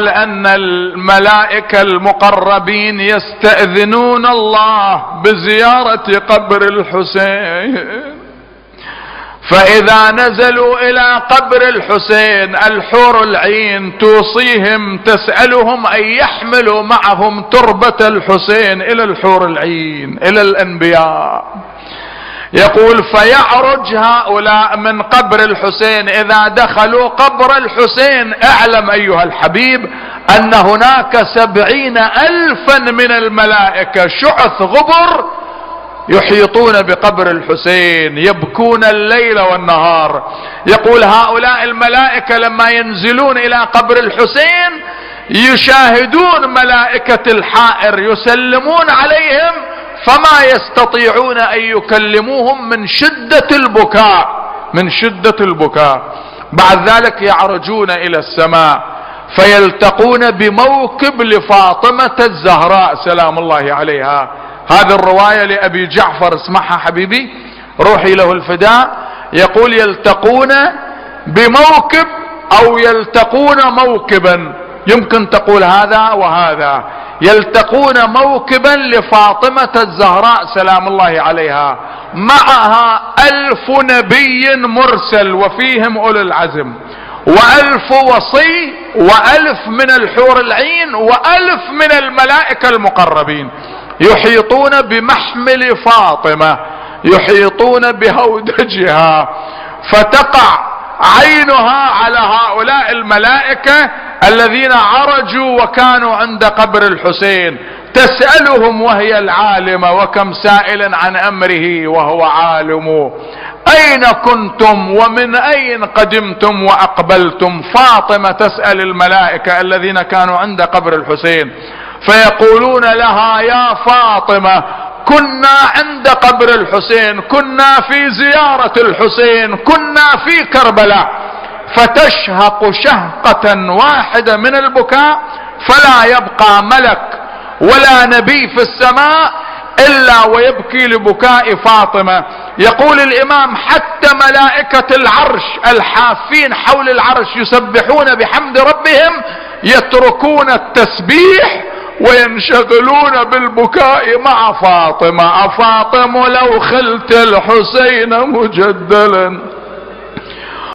قال أن الملائكة المقربين يستأذنون الله بزيارة قبر الحسين، فإذا نزلوا إلى قبر الحسين الحور العين توصيهم تسألهم أن يحملوا معهم تربة الحسين إلى الحور العين إلى الأنبياء. يقول فيعرج هؤلاء من قبر الحسين، إذا دخلوا قبر الحسين اعلم أيها الحبيب أن هناك 70,000 من الملائكة شعث غبر يحيطون بقبر الحسين يبكون الليل والنهار. يقول هؤلاء الملائكة لما ينزلون إلى قبر الحسين يشاهدون ملائكة الحائر يسلمون عليهم فما يستطيعون أن يكلموهم من شدة البكاء. بعد ذلك يعرجون إلى السماء فيلتقون بموكب لفاطمة الزهراء سلام الله عليها. هذه الرواية لأبي جعفر، اسمعها حبيبي روحي له الفداء. يقول يلتقون بموكب أو يلتقون موكبا، يمكن تقول هذا وهذا. يلتقون موكبا لفاطمة الزهراء سلام الله عليها، معها 1000 نبي مرسل وفيهم أولو العزم، و1000 وصي، و1000 من الحور العين، و1000 من الملائكة المقربين يحيطون بمحمل فاطمة، يحيطون بهودجها، فتقع عينها على هؤلاء الملائكة الذين عرجوا وكانوا عند قبر الحسين، تسألهم وهي العالمة، وكم سائل عن أمره وهو عالم، أين كنتم ومن أين قدمتم وأقبلتم؟ فاطمة تسأل الملائكة الذين كانوا عند قبر الحسين، فيقولون لها يا فاطمة كنا عند قبر الحسين، كنا في زيارة الحسين، كنا في كربلاء. فتشهق شهقة واحدة من البكاء، فلا يبقى ملك ولا نبي في السماء إلا ويبكي لبكاء فاطمة. يقول الإمام حتى ملائكة العرش الحافين حول العرش يسبحون بحمد ربهم يتركون التسبيح وينشغلون بالبكاء مع فاطمة. أفاطمة لو خلت الحسين مجدلا